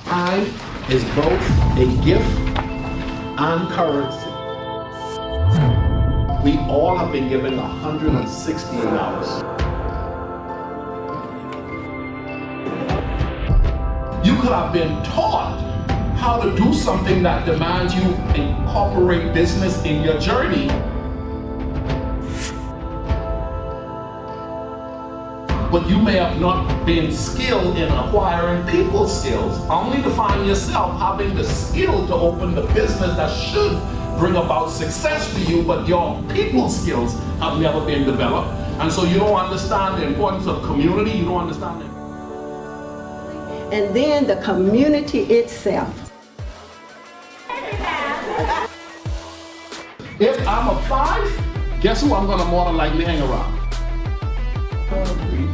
Time is both a gift and currency. We all have been given 168 hours. You could have been taught how to do something that demands you incorporate business in your journey. But you may have not been skilled in acquiring people skills, only to find yourself having the skill to open the business that should bring about success for you, but your people skills have never been developed. And so you don't understand the importance of community, you don't understand it. And then the community itself. If I'm a 5, guess who I'm gonna more than likely hang around?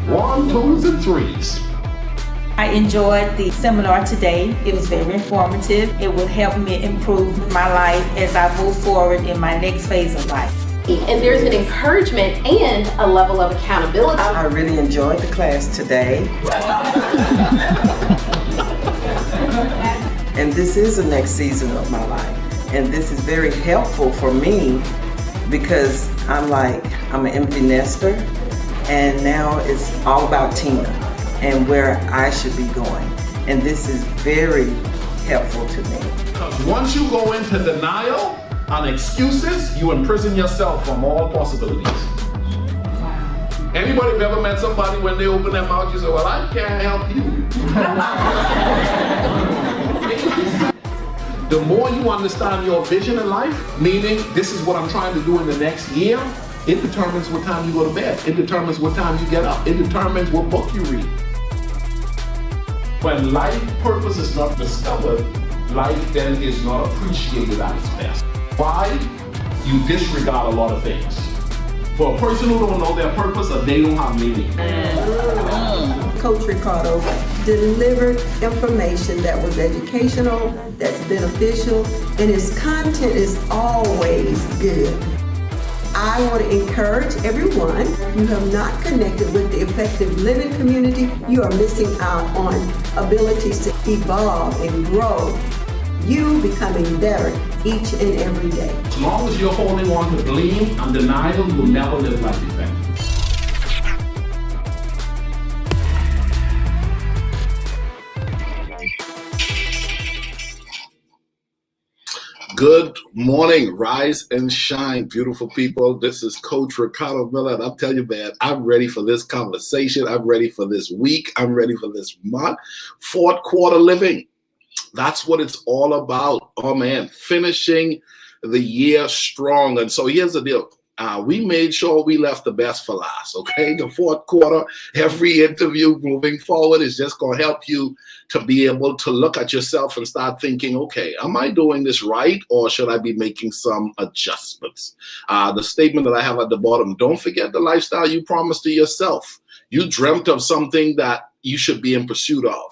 1, 2s, and 3s. I enjoyed the seminar today. It was very informative. It will help me improve my life as I move forward in my next phase of life. And there's an encouragement and a level of accountability. I really enjoyed the class today. And this is the next season of my life. And this is very helpful for me because I'm an empty nester. And now it's all about Tina and where I should be going. And this is very helpful to me. Once you go into denial and excuses, you imprison yourself from all possibilities. Anybody have ever met somebody when they open their mouth, you say, well, I can't help you. The more you understand your vision in life, meaning this is what I'm trying to do in the next year, it determines what time you go to bed. It determines what time you get up. It determines what book you read. When life purpose is not discovered, life then is not appreciated at its best. Why? You disregard a lot of things. For a person who don't know their purpose, they don't have meaning. Coach Ricardo delivered information that was educational, that's beneficial, and his content is always good. I want to encourage everyone, if you have not connected with the Effective Living community, you are missing out on abilities to evolve and grow. You becoming better each and every day. As long as you're holding on to blame and denial, you'll never live life effectively. Good morning, rise and shine, beautiful people. This is Coach Ricardo Miller, and I'm telling you, man, I'm ready for this conversation. I'm ready for this week. I'm ready for this month. Fourth quarter living. That's what it's all about. Oh, man, finishing the year strong. And so here's the deal. We made sure we left the best for last, okay? The fourth quarter, every interview moving forward is just going to help you to be able to look at yourself and start thinking, okay, am I doing this right, or should I be making some adjustments? The statement that I have at the bottom, don't forget the lifestyle you promised to yourself. You dreamt of something that you should be in pursuit of.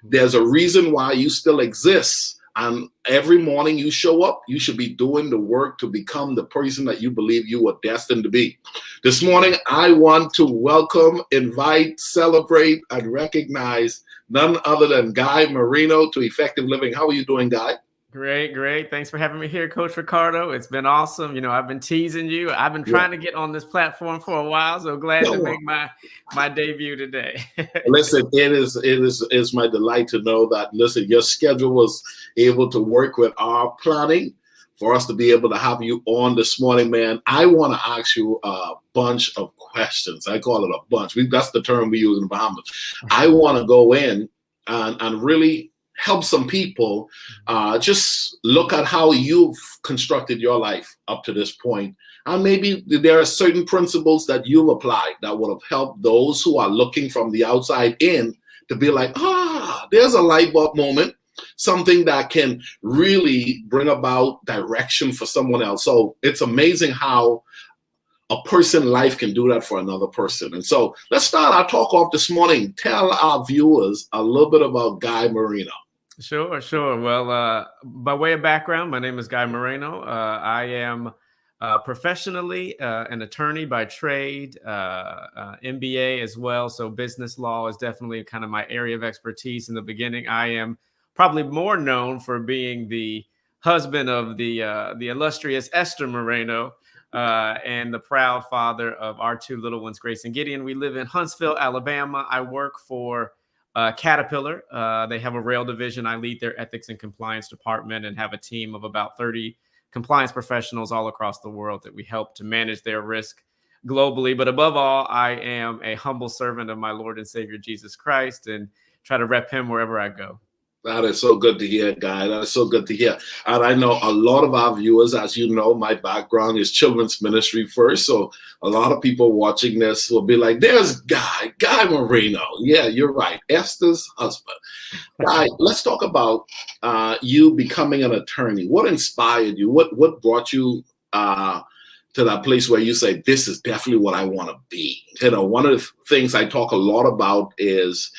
There's a reason why you still exist. And every morning you show up, you should be doing the work to become the person that you believe you were destined to be. This morning, I want to welcome, invite, celebrate, and recognize none other than Guy Moreno to Effective Living. How are you doing, Guy? Great. Thanks for having me here, Coach Ricardo. It's been awesome. You know, I've been teasing you. I've been trying to get on this platform for a while, so glad to make my debut today. Listen, it is my delight to know that, listen, your schedule was able to work with our planning for us to be able to have you on this morning, man. I want to ask you a bunch of questions. I call it a bunch. That's the term we use in Bahamas. I want to go in and really help some people just look at how you've constructed your life up to this point. And maybe there are certain principles that you've applied that would have helped those who are looking from the outside in to be like, there's a light bulb moment, something that can really bring about direction for someone else. So it's amazing how a person life can do that for another person. And so let's start our talk off this morning. Tell our viewers a little bit about Guy Moreno. Sure. Well, by way of background, my name is Guy Moreno. I am professionally an attorney by trade, MBA as well. So business law is definitely kind of my area of expertise in the beginning. I am probably more known for being the husband of the illustrious Esther Moreno, and the proud father of our two little ones, Grace and Gideon. We live in Huntsville, Alabama. I work for Caterpillar. They have a rail division. I lead their ethics and compliance department and have a team of about 30 compliance professionals all across the world that we help to manage their risk globally. But above all, I am a humble servant of my Lord and Savior, Jesus Christ, and try to rep him wherever I go. That is so good to hear, Guy. That is so good to hear. And I know a lot of our viewers, as you know, my background is children's ministry first. So a lot of people watching this will be like, there's Guy Moreno. Yeah, you're right. Esther's husband. Guy, let's talk about you becoming an attorney. What inspired you? What brought you to that place where you say, this is definitely what I want to be? You know, one of the things I talk a lot about is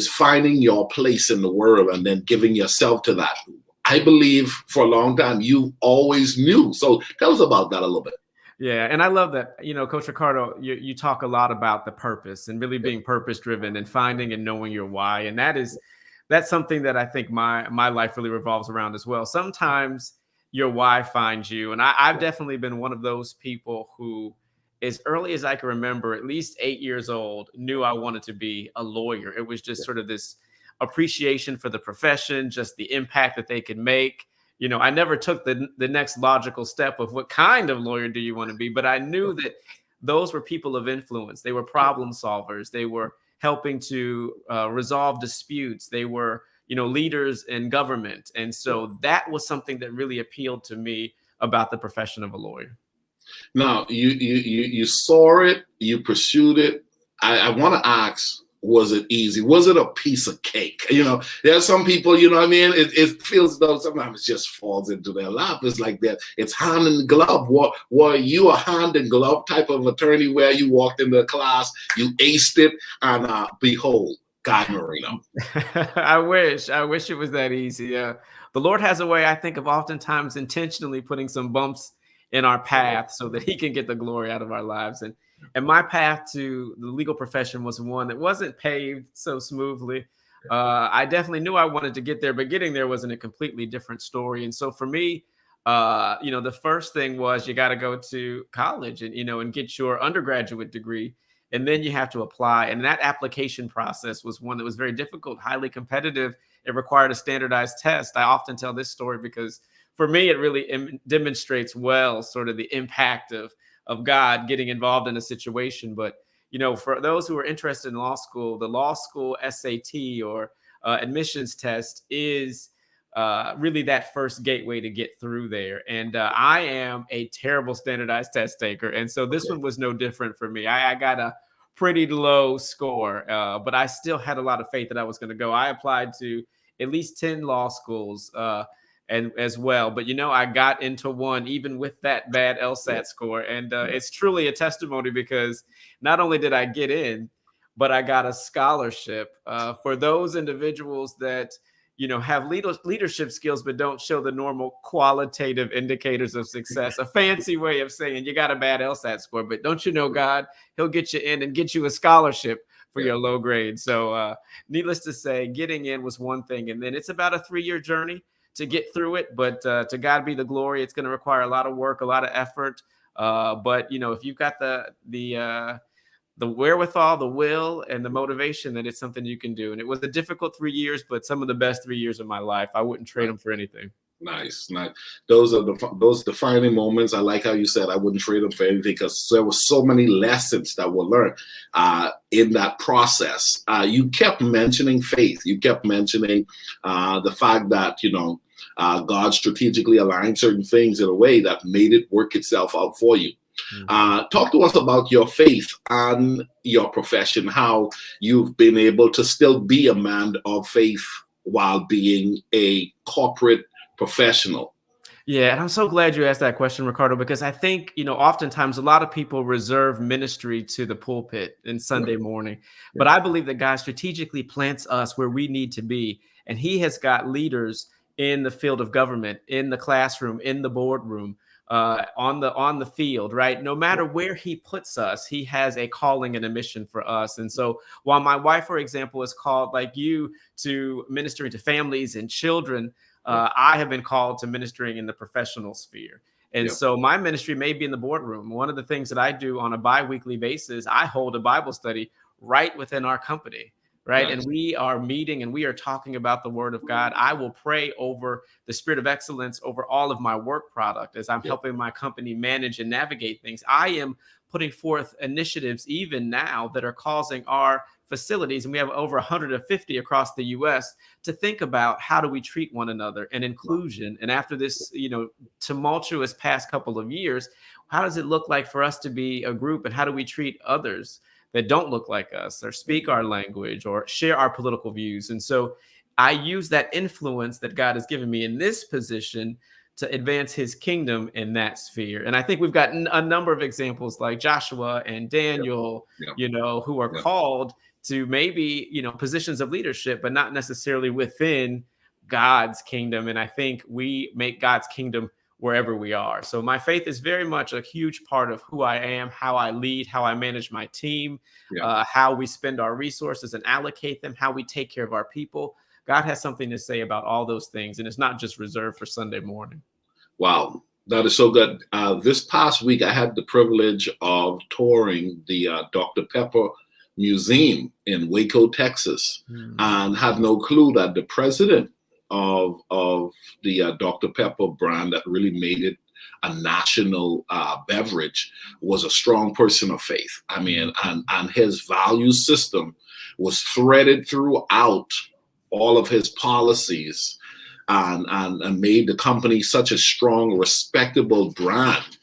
finding your place in the world and then giving yourself to that. I believe for a long time you always knew. So tell us about that a little bit. Yeah, and I love that, you know, Coach Ricardo, you talk a lot about the purpose and really being purpose driven and finding and knowing your why. And that's something that I think my life really revolves around as well. Sometimes your why finds you. And I've definitely been one of those people who, as early as I can remember, at least 8 years old, knew I wanted to be a lawyer. It was just sort of this appreciation for the profession, just the impact that they could make. You know, I never took the next logical step of what kind of lawyer do you want to be, but I knew that those were people of influence. They were problem solvers. They were helping to resolve disputes. They were, you know, leaders in government. And so that was something that really appealed to me about the profession of a lawyer. Now, you saw it, you pursued it. I want to ask, was it easy? Was it a piece of cake? You know, there are some people, you know what I mean? It feels though sometimes it just falls into their lap. It's like that. It's hand in glove. Were you a hand in glove type of attorney where you walked into the class, you aced it, and behold, Guy Moreno? I wish it was that easy. The Lord has a way, I think, of oftentimes intentionally putting some bumps in our path so that he can get the glory out of our lives. And my path to the legal profession was one that wasn't paved so smoothly. I definitely knew I wanted to get there, but getting there wasn't a completely different story. And so for me, you know, the first thing was you got to go to college and, you know, and get your undergraduate degree. And then you have to apply. And that application process was one that was very difficult, highly competitive. It required a standardized test. I often tell this story because for me, it really demonstrates well sort of the impact of God getting involved in a situation. But, you know, for those who are interested in law school, the law school SAT or admissions test is really that first gateway to get through there. And I am a terrible standardized test taker. And so this one was no different for me. I got a pretty low score, but I still had a lot of faith that I was going to go. I applied to at least 10 law schools and as well. But, you know, I got into one even with that bad LSAT score. And it's truly a testimony because not only did I get in, but I got a scholarship for those individuals that, you know, have leadership skills, but don't show the normal qualitative indicators of success. A fancy way of saying you got a bad LSAT score, but don't you know God, he'll get you in and get you a scholarship for your low grade. So needless to say, getting in was one thing. And then it's about a 3-year journey to get through it. But to God be the glory. It's going to require a lot of work, a lot of effort. But, you know, if you've got the wherewithal, the will, and the motivation, that it's something you can do. And it was a difficult 3 years, but some of the best 3 years of my life. I wouldn't trade them for anything. Nice. Those are those defining moments. I like how you said I wouldn't trade them for anything because there were so many lessons that were learned in that process. You kept mentioning faith. You kept mentioning the fact that, you know, God strategically aligned certain things in a way that made it work itself out for you. Talk to us about your faith and your profession, how you've been able to still be a man of faith while being a corporate professional. Yeah, and I'm so glad you asked that question, Ricardo, because I think, you know, oftentimes a lot of people reserve ministry to the pulpit and Sunday morning. But I believe that God strategically plants us where we need to be. And he has got leaders in the field of government, in the classroom, in the boardroom, on the field, right? No matter where he puts us, he has a calling and a mission for us. And so while my wife, for example, is called like you to ministering to families and children, I have been called to ministering in the professional sphere. And so my ministry may be in the boardroom. One of the things that I do on a bi-weekly basis, I hold a Bible study right within our company. Right. Nice. And we are meeting and we are talking about the word of God. I will pray over the spirit of excellence over all of my work product as I'm helping my company manage and navigate things. I am putting forth initiatives even now that are causing our facilities, and we have over 150 across the U.S., to think about how do we treat one another and inclusion. And after this, tumultuous past couple of years, how does it look like for us to be a group, and how do we treat others that don't look like us or speak our language or share our political views? And so I use that influence that God has given me in this position to advance his kingdom in that sphere. And I think we've got a number of examples like Joshua and Daniel, who are called to maybe, positions of leadership, but not necessarily within God's kingdom. And I think we make God's kingdom wherever we are. So my faith is very much a huge part of who I am, how I lead, how I manage my team, how we spend our resources and allocate them, how we take care of our people. God has something to say about all those things, and it's not just reserved for Sunday morning. Wow, that is so good. This past week, I had the privilege of touring the Dr. Pepper Museum in Waco, Texas, and had no clue that the president of the Dr. Pepper brand that really made it a national beverage was a strong person of faith. I mean, and his value system was threaded throughout all of his policies, and made the company such a strong, respectable brand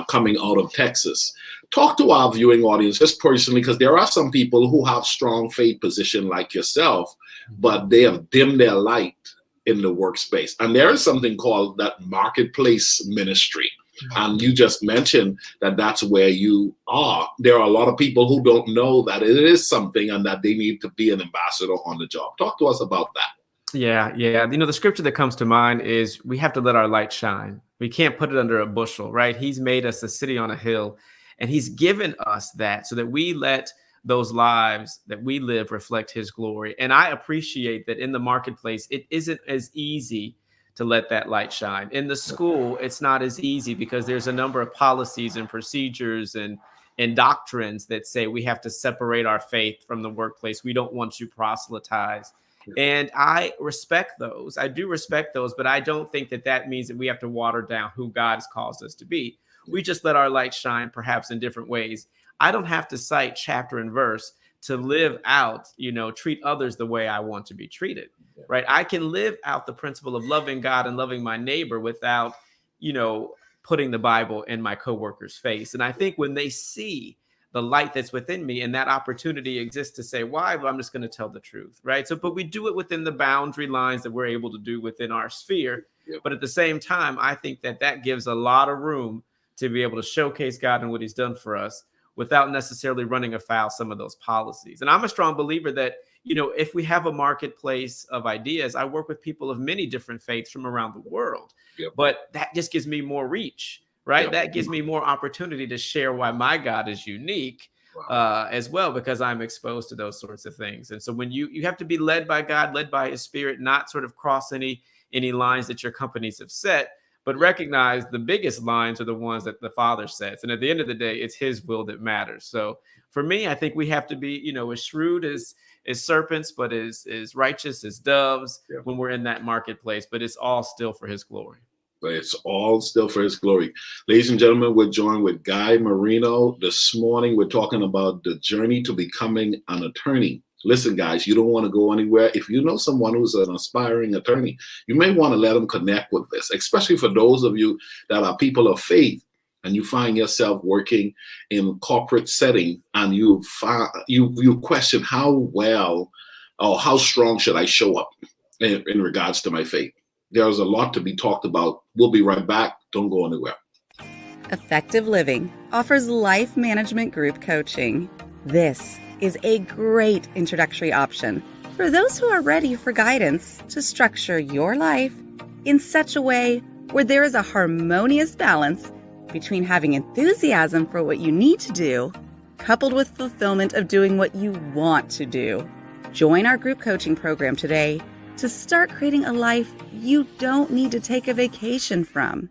coming out of Texas. Talk to our viewing audience just personally, because there are some people who have strong faith position like yourself, but they have dimmed their light in the workspace. And there is something called that marketplace ministry. And you just mentioned that that's where you are. There are a lot of people who don't know that it is something and that they need to be an ambassador on the job. Talk to us about that. Yeah. The scripture that comes to mind is we have to let our light shine. We can't put it under a bushel, right? He's made us a city on a hill, and he's given us that so that we let those lives that we live reflect his glory. And I appreciate that in the marketplace, it isn't as easy to let that light shine. In the school, it's not as easy because there's a number of policies and procedures and doctrines that say we have to separate our faith from the workplace. We don't want to proselytize. And I respect those. I do respect those, but I don't think that means that we have to water down who God has caused us to be. We just let our light shine, perhaps in different ways. I don't have to cite chapter and verse to live out, treat others the way I want to be treated, right? I can live out the principle of loving God and loving my neighbor without, putting the Bible in my coworker's face. And I think when they see the light that's within me and that opportunity exists to say, why? Well, I'm just going to tell the truth, right? So, but we do it within the boundary lines that we're able to do within our sphere. But at the same time, I think that gives a lot of room to be able to showcase God and what he's done for us without necessarily running afoul some of those policies. And I'm a strong believer that, if we have a marketplace of ideas, I work with people of many different faiths from around the world, but that just gives me more reach, right? That gives me more opportunity to share why my God is unique as well, because I'm exposed to those sorts of things. And so when you have to be led by God, led by his spirit, not sort of cross any lines that your companies have set, but recognize the biggest lines are the ones that the Father sets. And at the end of the day, it's his will that matters. So for me, I think we have to be, as shrewd as serpents, but as righteous as doves when we're in that marketplace. But it's all still for his glory. But it's all still for his glory. Ladies and gentlemen, we're joined with Guy Moreno. This morning, we're talking about the journey to becoming an attorney. Listen, guys, you don't want to go anywhere. If you know someone who's an aspiring attorney, you may want to let them connect with this, especially for those of you that are people of faith and you find yourself working in a corporate setting and you question how well or how strong should I show up in regards to my faith. There's a lot to be talked about. We'll be right back. Don't go anywhere. Effective Living offers life management group coaching. This is a great introductory option for those who are ready for guidance to structure your life in such a way where there is a harmonious balance between having enthusiasm for what you need to do, coupled with fulfillment of doing what you want to do. Join our group coaching program today to start creating a life you don't need to take a vacation from.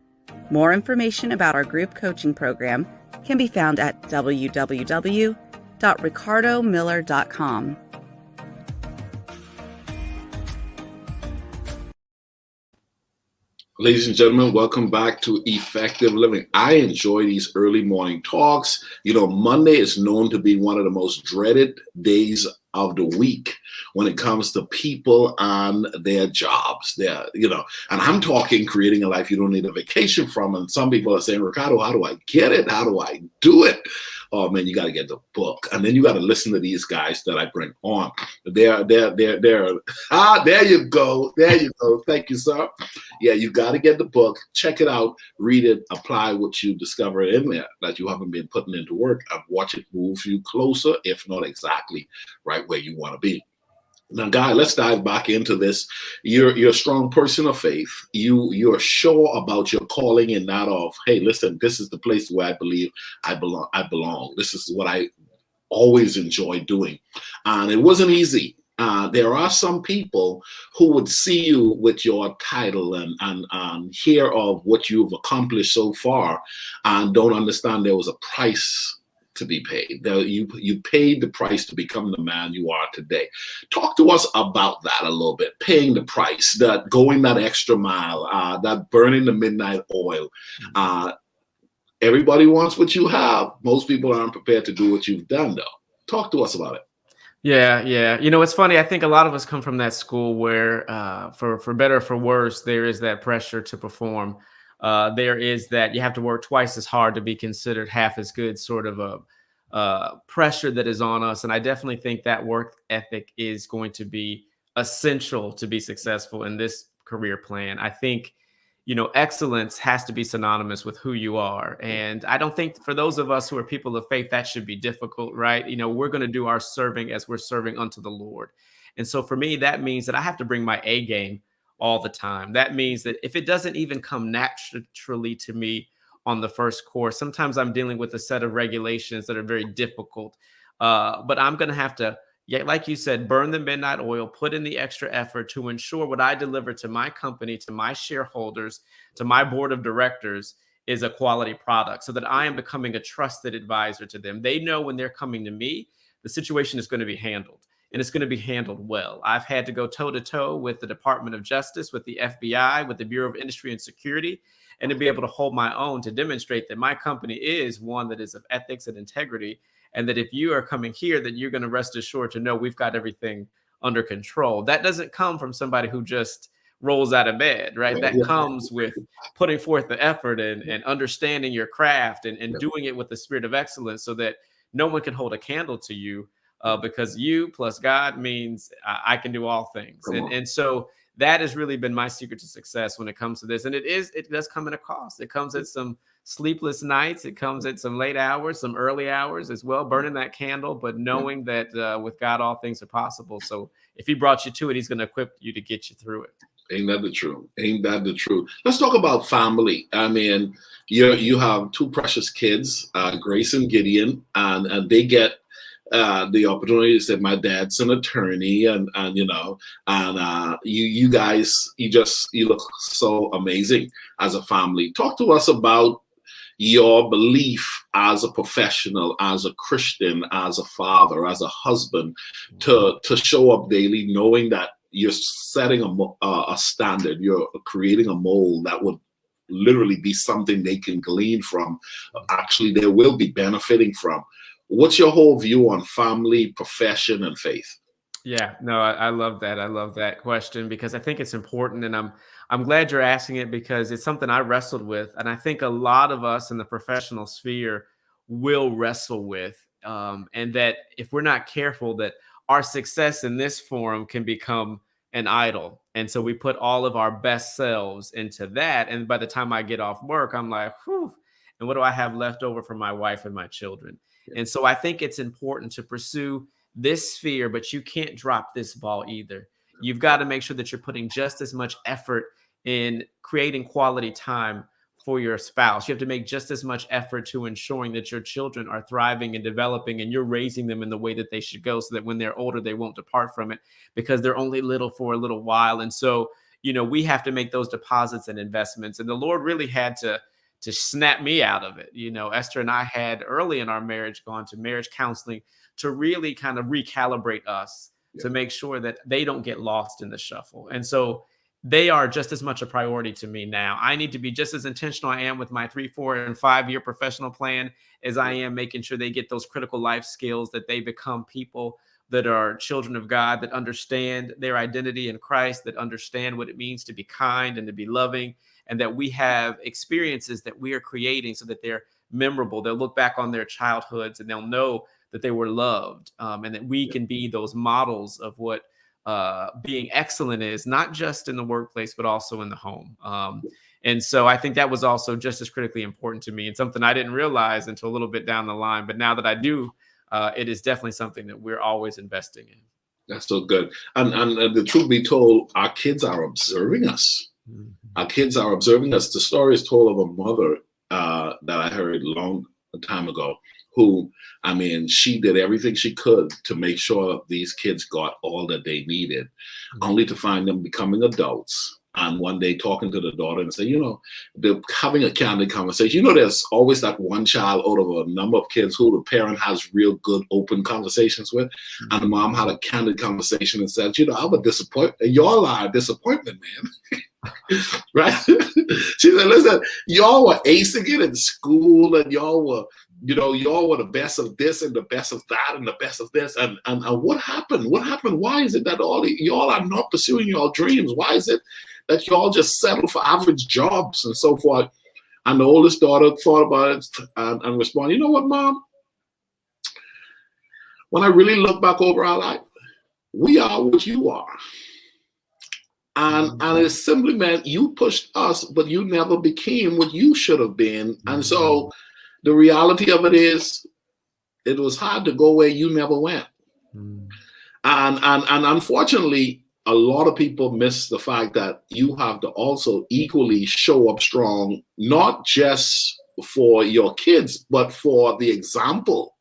More information about our group coaching program can be found at www.ricardomiller.com. Ladies and gentlemen, welcome back to Effective Living. I enjoy these early morning talks. You know, Monday is known to be one of the most dreaded days of the week when it comes to people and their jobs. And I'm talking creating a life you don't need a vacation from. And some people are saying, Ricardo, how do I get it? How do I do it? Oh man, you got to get the book, and then you got to listen to these guys that I bring on. There you go. Thank you, sir. Yeah, you got to get the book, check it out, read it, apply what you discover in there that you haven't been putting into work, and watch it move you closer, if not exactly right where you want to be. Now, Guy, let's dive back into this. You're a strong person of faith. You're sure about your calling and that of, hey, listen, this is the place where I believe I belong. This is what I always enjoy doing. And it wasn't easy. There are some people who would see you with your title and hear of what you've accomplished so far and don't understand there was a price to be paid. You paid the price to become the man you are today. Talk to us about that a little bit. Paying the price, that going that extra mile, that burning the midnight oil. Everybody wants what you have. Most people aren't prepared to do what you've done, though. Talk to us about it. Yeah. You know, it's funny. I think a lot of us come from that school where, for better or for worse, there is that pressure to perform. There is that you have to work twice as hard to be considered half as good, sort of a pressure that is on us. And I definitely think that work ethic is going to be essential to be successful in this career plan. I think, you know, excellence has to be synonymous with who you are. And I don't think for those of us who are people of faith, that should be difficult, right? You know, we're going to do our serving as we're serving unto the Lord. And so for me, that means that I have to bring my A game all the time. That means that if it doesn't even come naturally to me on the first course, sometimes I'm dealing with a set of regulations that are very difficult. But I'm going to have to, like you said, burn the midnight oil, put in the extra effort to ensure what I deliver to my company, to my shareholders, to my board of directors is a quality product so that I am becoming a trusted advisor to them. They know when they're coming to me, the situation is going to be handled. And it's going to be handled well. I've had to go toe-to-toe with the Department of Justice, with the FBI, with the Bureau of Industry and Security, and to be able to hold my own to demonstrate that my company is one that is of ethics and integrity, and that if you are coming here, that you're going to rest assured to know we've got everything under control. That doesn't come from somebody who just rolls out of bed, right? That comes with putting forth the effort and understanding your craft and doing it with the spirit of excellence so that no one can hold a candle to you. Because you plus God means I can do all things. And so that has really been my secret to success when it comes to this. And it does come at a cost. It comes at some sleepless nights. It comes at some late hours, some early hours as well, burning that candle, but knowing that with God, all things are possible. So if he brought you to it, he's going to equip you to get you through it. Ain't that the truth? Ain't that the truth? Let's talk about family. I mean, you have two precious kids, Grace and Gideon, and they get the opportunity to say my dad's an attorney and you guys, you look so amazing as a family. Talk to us about your belief as a professional, as a Christian, as a father, as a husband, to show up daily knowing that you're setting a standard, you're creating a mold that would literally be something they can glean from, actually they will be benefiting from. What's your whole view on family, profession, and faith? Yeah, no, I love that. I love that question because I think it's important, and I'm glad you're asking it because it's something I wrestled with, and I think a lot of us in the professional sphere will wrestle with, and that if we're not careful, that our success in this forum can become an idol, and so we put all of our best selves into that, and by the time I get off work, I'm like, whew, and what do I have left over for my wife and my children? And so I think it's important to pursue this sphere, but you can't drop this ball either. You've got to make sure that you're putting just as much effort in creating quality time for your spouse. You have to make just as much effort to ensuring that your children are thriving and developing, and you're raising them in the way that they should go, so that when they're older, they won't depart from it, because they're only little for a little while. And so, we have to make those deposits and investments. And the Lord really had to snap me out of it. Esther and I had early in our marriage gone to marriage counseling to really kind of recalibrate us, to make sure that they don't get lost in the shuffle. And so they are just as much a priority to me now. I need to be just as intentional I am with my 3, 4, and 5-year professional plan as I am making sure they get those critical life skills, that they become people that are children of God, that understand their identity in Christ, that understand what it means to be kind and to be loving, and that we have experiences that we are creating so that they're memorable. They'll look back on their childhoods and they'll know that they were loved, and that we can be those models of what being excellent is, not just in the workplace, but also in the home. And so I think that was also just as critically important to me, and something I didn't realize until a little bit down the line. But now that I do, it is definitely something that we're always investing in. That's so good. And the truth be told, our kids are observing us. Mm-hmm. Our kids are observing us. The story is told of a mother that I heard a long time ago, who, she did everything she could to make sure these kids got all that they needed, only to find them becoming adults. And one day talking to the daughter and say, they're having a candid conversation. There's always that one child out of a number of kids who the parent has real good, open conversations with. And the mom had a candid conversation and said, I'm a disappointment. Y'all are a disappointment, man. Right? She said, listen, y'all were acing it in school, and y'all were the best of this and the best of that and the best of this. And what happened? What happened? Why is it that y'all are not pursuing your dreams? Why is it that y'all just settle for average jobs and so forth? And the oldest daughter thought about it and responded, you know what, Mom? When I really look back over our life, we are what you are. And it simply meant you pushed us, but you never became what you should have been. And so the reality of it is, it was hard to go where you never went. And unfortunately, a lot of people miss the fact that you have to also equally show up strong, not just for your kids, but for the example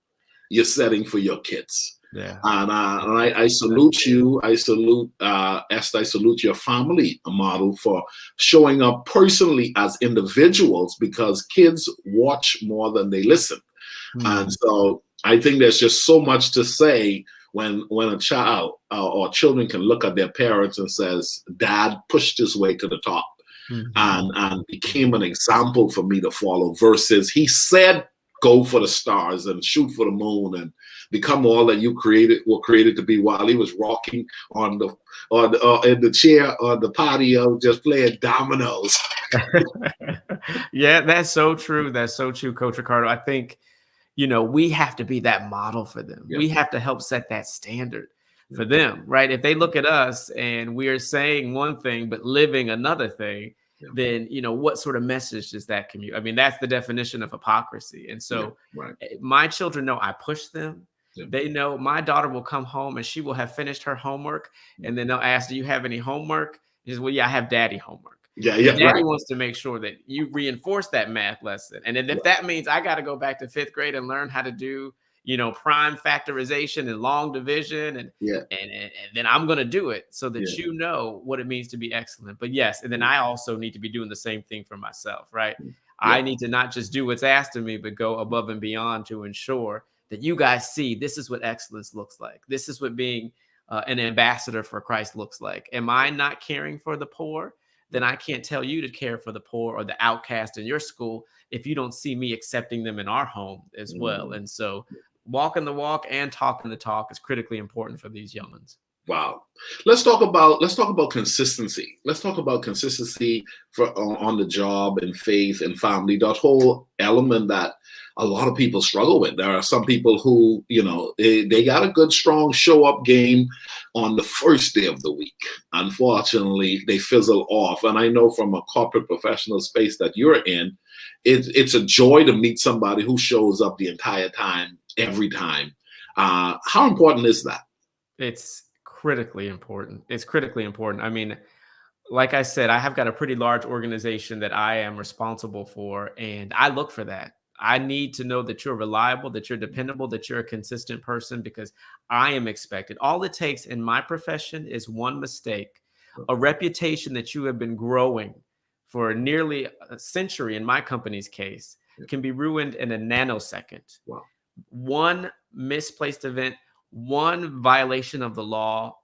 you're setting for your kids. Yeah. And I salute you. I salute Esther. I salute your family model for showing up personally as individuals, because kids watch more than they listen. And so I think there's just so much to say when a child or children can look at their parents and says, Dad pushed his way to the top and became an example for me to follow, versus he said, go for the stars and shoot for the moon and become all that you were created to be, while he was rocking in the chair on the patio just playing dominoes. Yeah, that's so true. That's so true, Coach Ricardo. I think, we have to be that model for them. Yeah. We have to help set that standard for them, right? If they look at us and we are saying one thing but living another thing, then what sort of message does that communicate? That's the definition of hypocrisy. And so my children know I push them. They know my daughter will come home and she will have finished her homework, and then they'll ask, do you have any homework? She says, well, yeah, I have daddy homework. Daddy wants to make sure that you reinforce that math lesson. And if that means I got to go back to 5th grade and learn how to do, prime factorization and long division, and then I'm going to do it so that you know what it means to be excellent. But yes, and then I also need to be doing the same thing for myself, right? I need to not just do what's asked of me, but go above and beyond to ensure that you guys see this is what excellence looks like. This is what being an ambassador for Christ looks like. Am I not caring for the poor? Then I can't tell you to care for the poor or the outcast in your school if you don't see me accepting them in our home as well. And so walking the walk and talking the talk is critically important for these young ones. Wow. Let's talk about consistency. Let's talk about consistency on the job and faith and family, that whole element that a lot of people struggle with. There are some people who, they got a good, strong show up game on the first day of the week. Unfortunately, they fizzle off. And I know from a corporate professional space that you're in, it's a joy to meet somebody who shows up the entire time, every time. How important is that? It's critically important. It's critically important. like I said, I have got a pretty large organization that I am responsible for, and I look for that. I need to know that you're reliable, that you're dependable, that you're a consistent person because I am expected. All it takes in my profession is one mistake, a reputation that you have been growing for nearly a century in my company's case can be ruined in a nanosecond. Wow. One misplaced event, one violation of the law,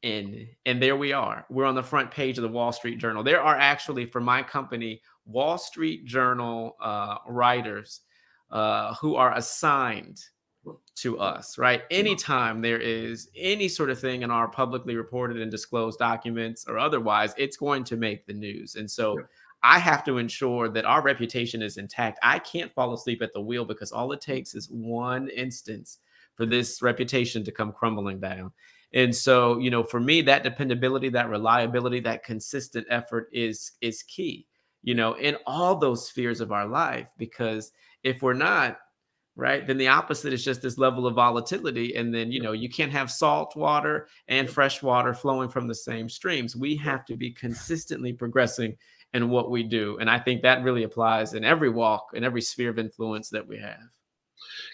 and there we are. We're on the front page of the Wall Street Journal. There are actually, for my company, Wall Street Journal writers who are assigned to us, right? Anytime there is any sort of thing in our publicly reported and disclosed documents or otherwise, it's going to make the news. And so I have to ensure that our reputation is intact. I can't fall asleep at the wheel because all it takes is one instance for this reputation to come crumbling down. And so, for me, that dependability, that reliability, that consistent effort is key, in all those spheres of our life, because if we're not, right, then the opposite is just this level of volatility. And then, you can't have salt water and fresh water flowing from the same streams. We have to be consistently progressing in what we do. And I think that really applies in every walk, in every sphere of influence that we have.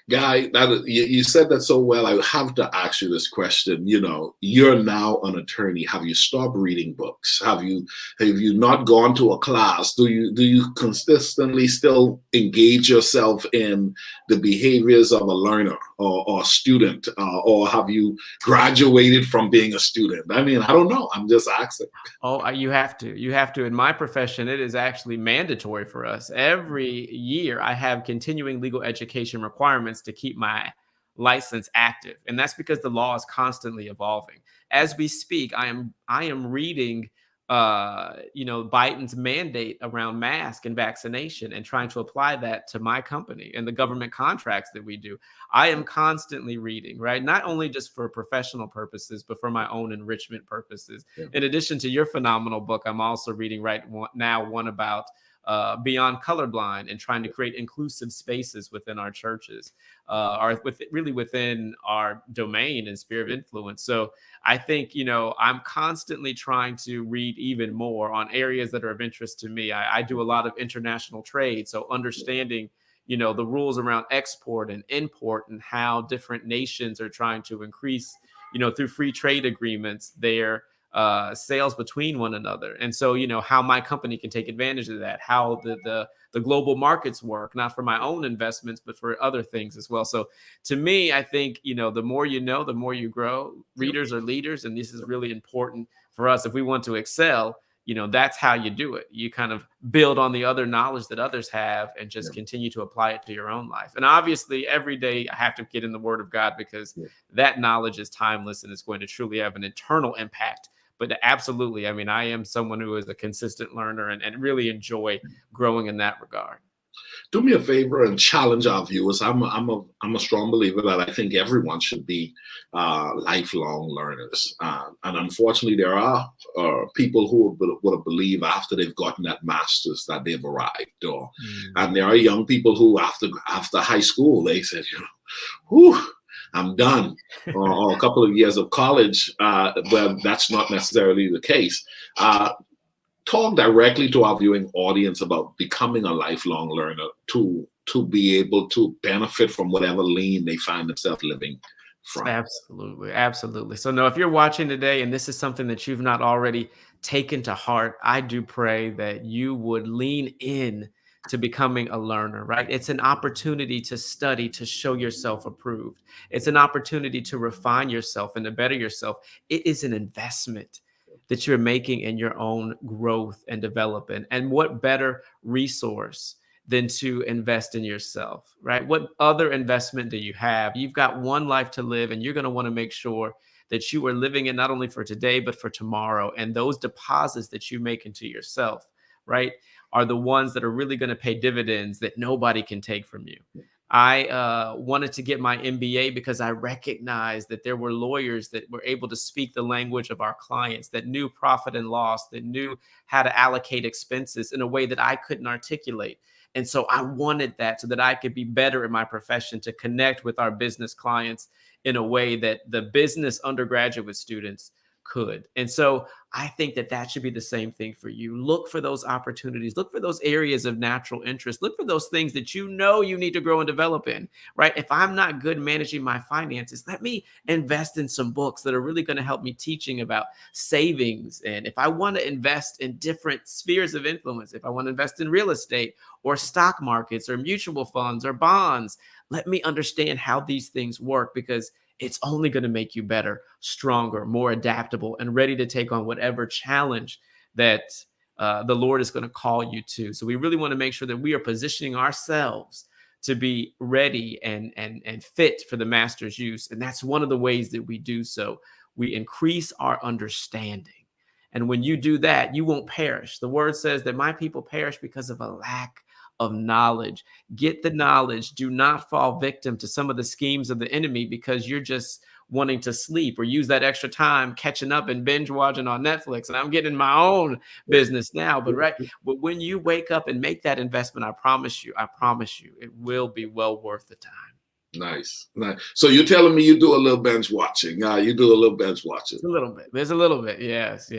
Guy, you said that so well. I have to ask you this question. You're now an attorney. Have you stopped reading books? Have you not gone to a class? Do you consistently still engage yourself in the behaviors of a learner or a student, or have you graduated from being a student? I mean, I don't know. I'm just asking. Oh, you have to. You have to. In my profession, it is actually mandatory for us. Every year, I have continuing legal education requirements to keep my license active, and that's because the law is constantly evolving. As we speak, I am reading Biden's mandate around mask and vaccination and trying to apply that to my company and the government contracts that we do. I am constantly reading, right? Not only just for professional purposes, but for my own enrichment purposes. In addition to your phenomenal book, I'm also reading right now one about beyond colorblind and trying to create inclusive spaces within our churches, or within our domain and sphere of influence. So I think, I'm constantly trying to read even more on areas that are of interest to me. I do a lot of international trade. So understanding, the rules around export and import and how different nations are trying to increase, through free trade agreements, their sales between one another. And so, how my company can take advantage of that, how the global markets work, not for my own investments, but for other things as well. So to me, I think, the more you know, the more you grow. Readers are leaders. And this is really important for us. If we want to excel, that's how you do it. You kind of build on the other knowledge that others have and just continue to apply it to your own life. And obviously, every day I have to get in the Word of God because that knowledge is timeless and it's going to truly have an eternal impact. But absolutely, I mean, I am someone who is a consistent learner and really enjoy growing in that regard. Do me a favor and challenge our viewers. I'm a strong believer that I think everyone should be lifelong learners. And unfortunately, there are people who would believe after they've gotten that master's that they've arrived. And there are young people who after high school, they said, whew, I'm done, or a couple of years of college, well, that's not necessarily the case. Talk directly to our viewing audience about becoming a lifelong learner to be able to benefit from whatever lane they find themselves living from. Absolutely. Absolutely. So no, if you're watching today and this is something that you've not already taken to heart, I do pray that you would lean in to becoming a learner, right? It's an opportunity to study, to show yourself approved. It's an opportunity to refine yourself and to better yourself. It is an investment that you're making in your own growth and development. And what better resource than to invest in yourself, right? What other investment do you have? You've got one life to live, and you're going to want to make sure that you are living it not only for today, but for tomorrow. And those deposits that you make into yourself, right, are the ones that are really going to pay dividends that nobody can take from you. I wanted to get my MBA because I recognized that there were lawyers that were able to speak the language of our clients, that knew profit and loss, that knew how to allocate expenses in a way that I couldn't articulate. And so I wanted that so that I could be better in my profession, to connect with our business clients in a way that the business undergraduate students could. And so I think that that should be the same thing for you. Look for those opportunities, look for those areas of natural interest, look for those things that you know you need to grow and develop in, right? If I'm not good managing my finances, let me invest in some books that are really going to help me teaching about savings. And if I want to invest in different spheres of influence, if I want to invest in real estate or stock markets or mutual funds or bonds, let me understand how these things work, because it's only going to make you better, stronger, more adaptable, and ready to take on whatever challenge that the Lord is going to call you to. So we really want to make sure that we are positioning ourselves to be ready and fit for the master's use. And that's one of the ways that we do so. We increase our understanding. And when you do that, you won't perish. The word says that my people perish because of a lack of knowledge. Get the knowledge. Do not fall victim to some of the schemes of the enemy because you're just wanting to sleep or use that extra time catching up and binge watching on Netflix. And I'm getting my own business now, but when you wake up and make that investment, I promise you, it will be well worth the time. Nice. So you're telling me you do a little bench watching. You do a little bench watching. A little bit. There's a little bit. Yes.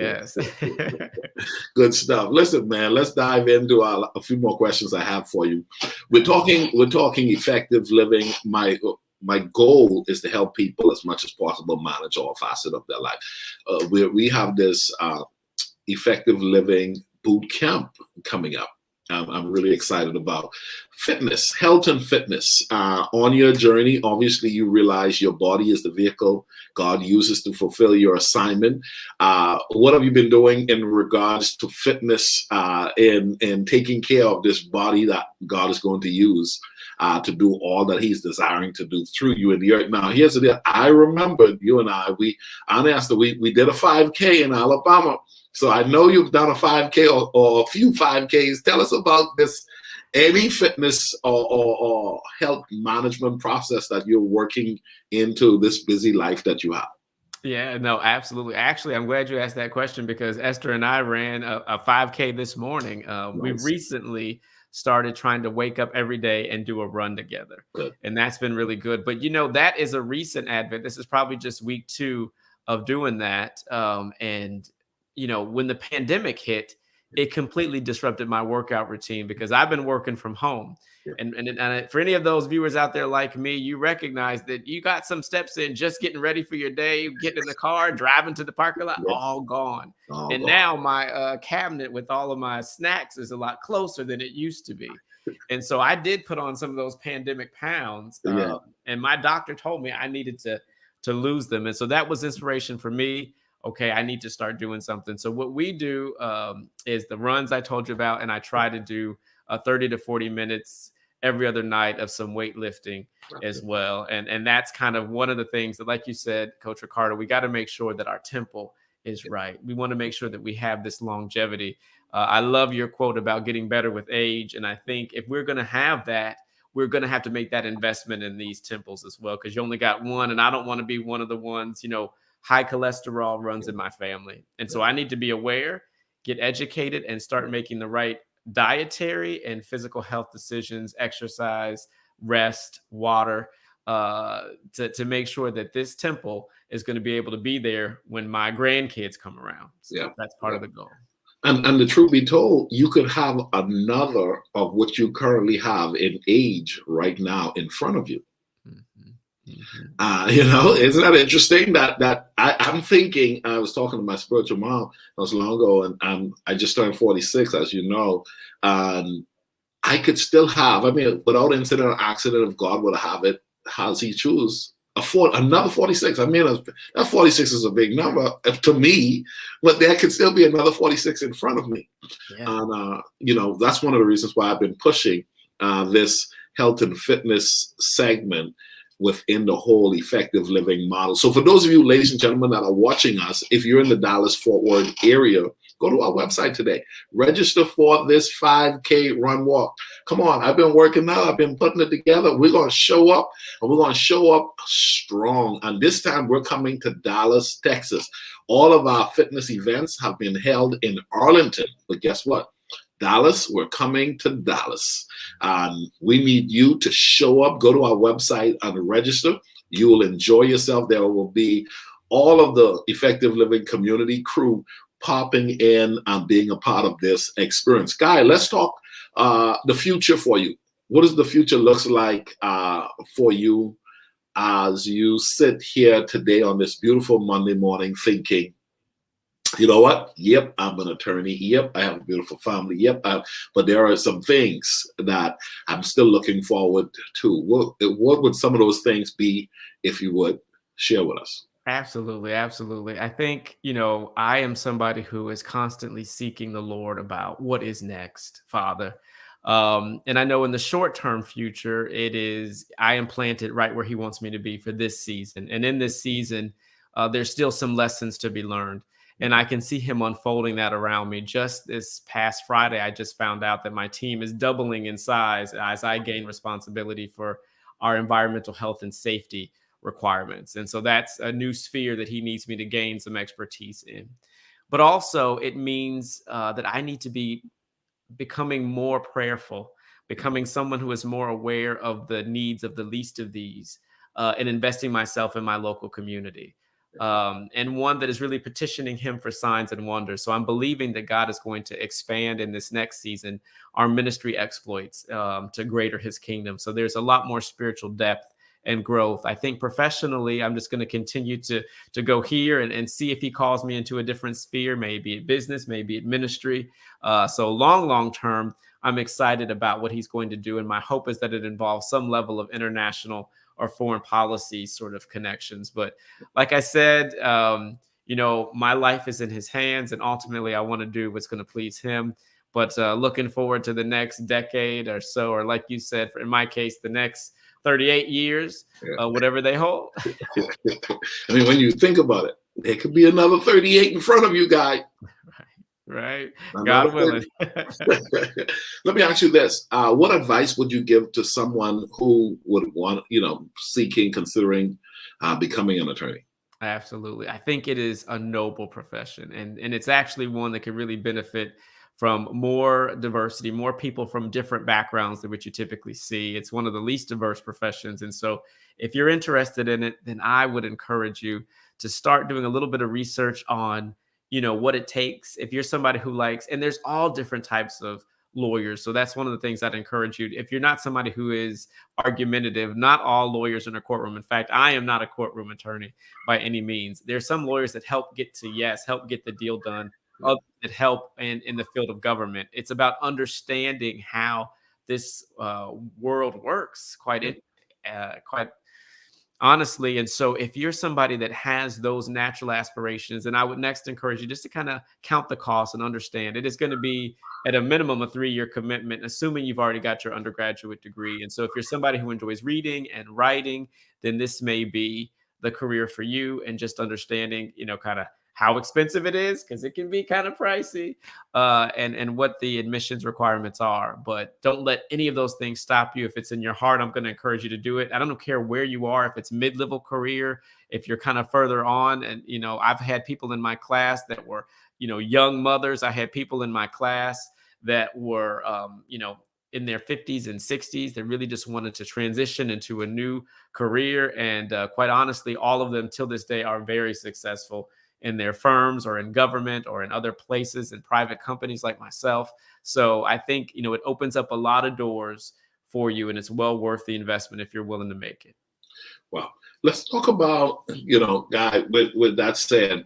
Good stuff. Listen, man, let's dive into a few more questions I have for you. We're talking effective living. My goal is to help people as much as possible manage all facets of their life. We have this effective living boot camp coming up. I'm really excited about fitness, health and fitness. On your journey, obviously, you realize your body is the vehicle God uses to fulfill your assignment. What have you been doing in regards to fitness and taking care of this body that God is going to use to do all that he's desiring to do through you in the earth? Now, here's the deal. I remember you and I, we did a 5K in Alabama. So I know you've done a 5K or a few 5Ks. Tell us about this, any fitness or health management process that you're working into this busy life that you have. Yeah, no, absolutely. Actually, I'm glad you asked that question because Esther and I ran a 5K this morning. Nice. We recently started trying to wake up every day and do a run together. Good. And that's been really good. But, that is a recent advent. This is probably just week 2 of doing that. When the pandemic hit, it completely disrupted my workout routine because I've been working from home. Yeah. And for any of those viewers out there like me, you recognize that you got some steps in just getting ready for your day, getting in the car, driving to the parking lot, all gone. Now my cabinet with all of my snacks is a lot closer than it used to be. And so I did put on some of those pandemic pounds. And my doctor told me I needed to lose them. And so that was inspiration for me. Okay, I need to start doing something. So what we do is the runs I told you about, and I try to do 30 to 40 minutes every other night of some weightlifting as well. And that's kind of one of the things that, like you said, Coach Ricardo, we got to make sure that our temple is right. We want to make sure that we have this longevity. I love your quote about getting better with age. And I think if we're going to have that, we're going to have to make that investment in these temples as well, because you only got one. And I don't want to be one of the ones, high cholesterol runs in my family. And so I need to be aware, get educated, and start making the right dietary and physical health decisions, exercise, rest, water, to make sure that this temple is going to be able to be there when my grandkids come around. So that's part of the goal. And the truth be told, you could have another of what you currently have in age right now in front of you. Isn't that interesting that I'm thinking, I was talking to my spiritual mom not so long ago, and I just turned 46, as you know, I could still have, without incident or accident, if God would have it, as he choose, another 46. That 46 is a big number to me, but there could still be another 46 in front of me. And, that's one of the reasons why I've been pushing this health and fitness segment within the whole effective living model. So for those of you, ladies and gentlemen, that are watching us, if you're in the Dallas-Fort Worth area, go to our website today. Register for this 5K run walk. Come on, I've been working out. I've been putting it together. We're going to show up, and we're going to show up strong. And this time we're coming to Dallas, Texas. All of our fitness events have been held in Arlington. But guess what? Dallas, we're coming to Dallas. We need you to show up. Go to our website and register. You will enjoy yourself. There will be all of the Effective Living community crew popping in and being a part of this experience. Guy, let's talk the future for you. What does the future looks like for you as you sit here today on this beautiful Monday morning thinking, you know what? Yep, I'm an attorney. Yep, I have a beautiful family. Yep, but there are some things that I'm still looking forward to. What would some of those things be, if you would share with us? Absolutely, absolutely. I think, I am somebody who is constantly seeking the Lord about what is next, Father. And I know in the short-term future, I am planted right where He wants me to be for this season. And in this season, there's still some lessons to be learned. And I can see Him unfolding that around me. Just this past Friday, I just found out that my team is doubling in size as I gain responsibility for our environmental health and safety requirements. And so that's a new sphere that He needs me to gain some expertise in. But also it means that I need to be becoming more prayerful, becoming someone who is more aware of the needs of the least of these, and investing myself in my local community. And one that is really petitioning Him for signs and wonders. So I'm believing that God is going to expand in this next season our ministry exploits to greater His kingdom. So there's a lot more spiritual depth and growth. I think professionally, I'm just going to continue to go here and see if He calls me into a different sphere, maybe at business, maybe at ministry. So long term, I'm excited about what He's going to do. And my hope is that it involves some level of international or foreign policy sort of connections. But like I said, my life is in His hands, and ultimately I want to do what's going to please Him. But looking forward to the next decade or so, or like you said, in my case, the next 38 years, whatever they hold. I mean, when you think about it, there could be another 38 in front of you, Guy. Right. God willing. Let me ask you this. What advice would you give to someone who would want, considering becoming an attorney? Absolutely. I think it is a noble profession, and it's actually one that can really benefit from more diversity, more people from different backgrounds than what you typically see. It's one of the least diverse professions. And so if you're interested in it, then I would encourage you to start doing a little bit of research on, what it takes. If you're somebody who likes, and there's all different types of lawyers. So that's one of the things I'd encourage you. If you're not somebody who is argumentative, not all lawyers in a courtroom. In fact, I am not a courtroom attorney by any means. There's some lawyers that help get to yes, help get the deal done. Others that help in the field of government. It's about understanding how this world works quite honestly. And so if you're somebody that has those natural aspirations, then I would next encourage you just to kind of count the cost and understand it is going to be at a minimum a 3-year commitment, assuming you've already got your undergraduate degree. And so if you're somebody who enjoys reading and writing, then this may be the career for you, and just understanding, kind of how expensive it is, because it can be kind of pricey, and what the admissions requirements are. But don't let any of those things stop you. If it's in your heart, I'm going to encourage you to do it. I don't care where you are, if it's mid-level career, if you're kind of further on. And, I've had people in my class that were, young mothers. I had people in my class that were, in their 50s and 60s that really just wanted to transition into a new career. And quite honestly, all of them till this day are very successful in their firms or in government or in other places, in private companies like myself. So I think, it opens up a lot of doors for you, and it's well worth the investment if you're willing to make it. Well, let's talk about, Guy, with that said,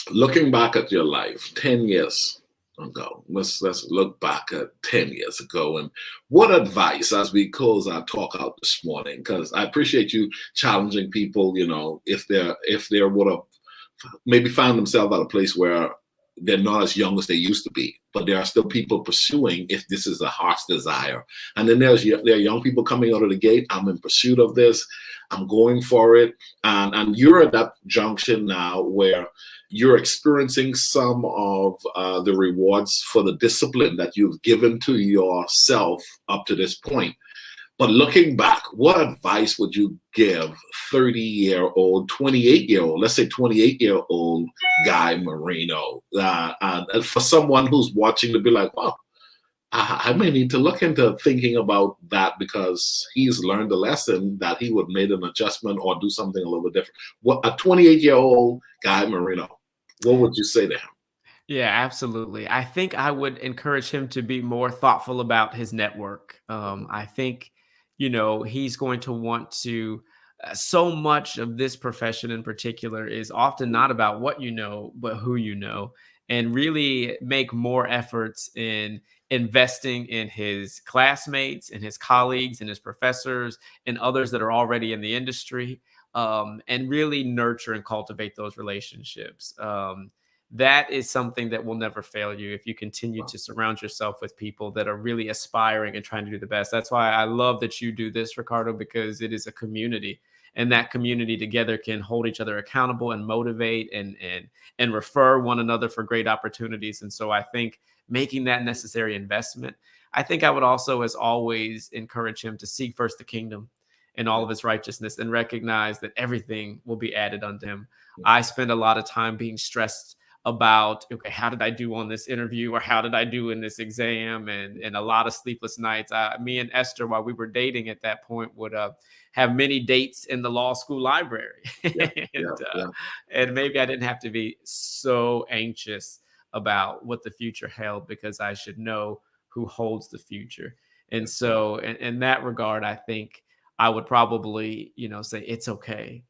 looking back at your life 10 years ago, let's look back at 10 years ago, and what advice, as we close our talk out this morning, because I appreciate you challenging people, if they would have maybe found themselves at a place where they're not as young as they used to be, but there are still people pursuing if this is a heart's desire. And then there are young people coming out of the gate. I'm in pursuit of this. I'm going for it. And you're at that junction now where you're experiencing some of the rewards for the discipline that you've given to yourself up to this point. But looking back, what advice would you give 30-year-old, 28-year-old, let's say 28-year-old Guy Moreno, for someone who's watching to be like, wow, I may need to look into thinking about that, because he's learned a lesson that he would make an adjustment or do something a little bit different. What a 28-year-old Guy Moreno, what would you say to him? Yeah, absolutely. I think I would encourage him to be more thoughtful about his network. I think, he's going to want to. So much of this profession in particular is often not about what you know, but who you know, and really make more efforts in investing in his classmates and his colleagues and his professors and others that are already in the industry, and really nurture and cultivate those relationships. That is something that will never fail you if you continue to surround yourself with people that are really aspiring and trying to do the best. That's why I love that you do this, Ricardo, because it is a community, and that community together can hold each other accountable and motivate and refer one another for great opportunities. And so I think making that necessary investment, I think I would also, as always, encourage him to seek first the kingdom and all of its righteousness, and recognize that everything will be added unto him. I spend a lot of time being stressed about, okay, how did I do on this interview, or how did I do in this exam, and a lot of sleepless nights. Me and Esther, while we were dating at that point, would have many dates in the law school library. And maybe I didn't have to be so anxious about what the future held, because I should know who holds the future. And so in that regard, I think I would probably, say it's okay.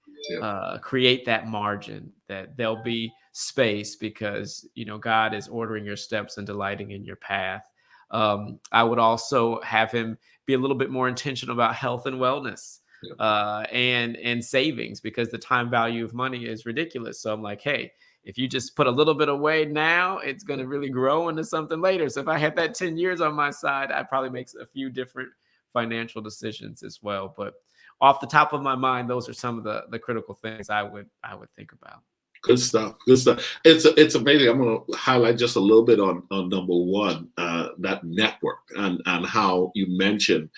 Create that margin, that there'll be space, because God is ordering your steps and delighting in your path. I would also have him be a little bit more intentional about health and wellness, and savings, because the time value of money is ridiculous. So I'm like, hey, if you just put a little bit away now, it's going to really grow into something later. So if I had that 10 years on my side, I'd probably make a few different financial decisions as well. But off the top of my mind, those are some of the critical things I would think about. Good stuff. Good stuff. It's amazing. I'm going to highlight just a little bit on number one, that network, and how you mentioned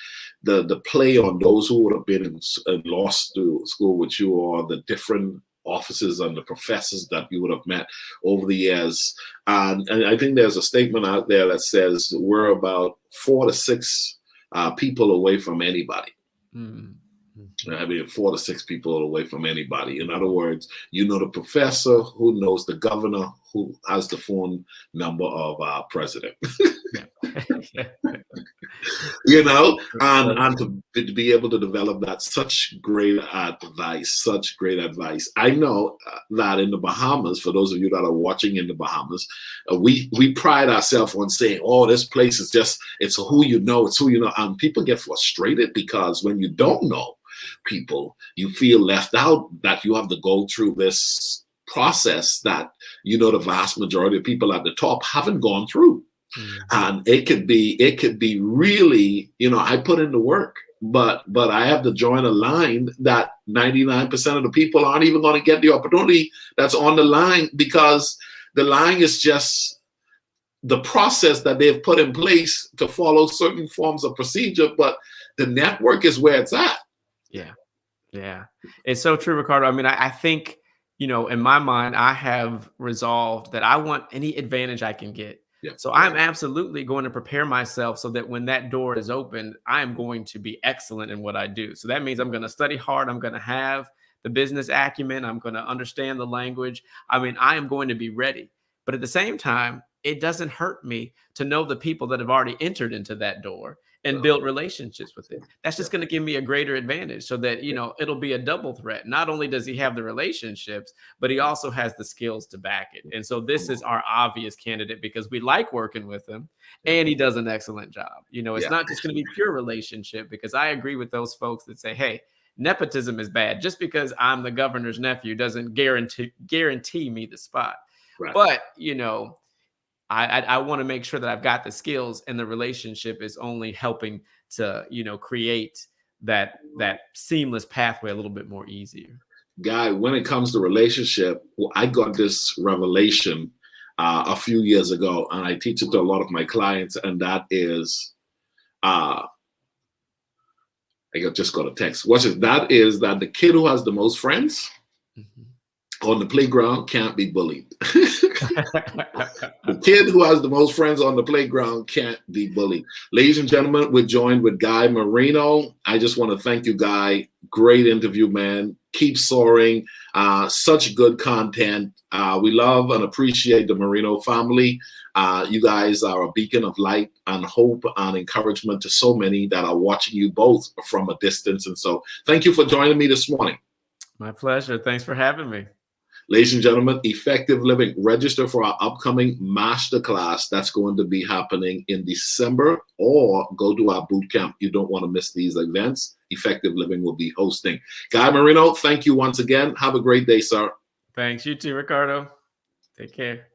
the play on those who would have been in law school with you, or the different offices and the professors that you would have met over the years. And I think there's a statement out there that says we're about 4 to 6 people away from anybody. Mm. I mean, 4 to 6 people away from anybody. In other words, the professor who knows the governor, who has the phone number of our president. And to be able to develop that, such great advice. I know that in the Bahamas, for those of you that are watching in the Bahamas, we pride ourselves on saying, oh, this place is just, it's who you know, and people get frustrated, because when you don't know people, you feel left out, that you have to go through this process that the vast majority of people at the top haven't gone through. And it could be really, I put in the work, but I have to join a line that 99% of the people aren't even going to get the opportunity that's on the line, because the line is just the process that they've put in place to follow certain forms of procedure, but the network is where it's at. Yeah. It's so true, Ricardo. I mean, I think, in my mind, I have resolved that I want any advantage I can get. So I'm absolutely going to prepare myself so that when that door is open, I am going to be excellent in what I do. So that means I'm going to study hard. I'm going to have the business acumen. I'm going to understand the language. I mean, I am going to be ready. But at the same time, it doesn't hurt me to know the people that have already entered into that door and build relationships with it. That's just going to give me a greater advantage, so that, it'll be a double threat. Not only does he have the relationships, but he also has the skills to back it. And so this is our obvious candidate, because we like working with him and he does an excellent job. It's not just going to be pure relationship, because I agree with those folks that say, hey, nepotism is bad. Just because I'm the governor's nephew doesn't guarantee me the spot. Right. But, I want to make sure that I've got the skills, and the relationship is only helping to, create that seamless pathway a little bit more easier. Guy, when it comes to relationship, I got this revelation a few years ago, and I teach it to a lot of my clients, and that is, I just got a text. That is that the kid who has the most friends on the playground can't be bullied. The kid who has the most friends on the playground can't be bullied. Ladies and gentlemen, we're joined with Guy Moreno. I just want to thank you, Guy. Great interview, man. Keep soaring. Such good content. We love and appreciate the Moreno family. You guys are a beacon of light and hope and encouragement to so many that are watching you both from a distance. And so thank you for joining me this morning. My pleasure. Thanks for having me. Ladies and gentlemen, Effective Living, register for our upcoming masterclass that's going to be happening in December, or go to our boot camp. You don't want to miss these events. Effective Living will be hosting. Guy Moreno, thank you once again. Have a great day, sir. Thanks. You too, Ricardo. Take care.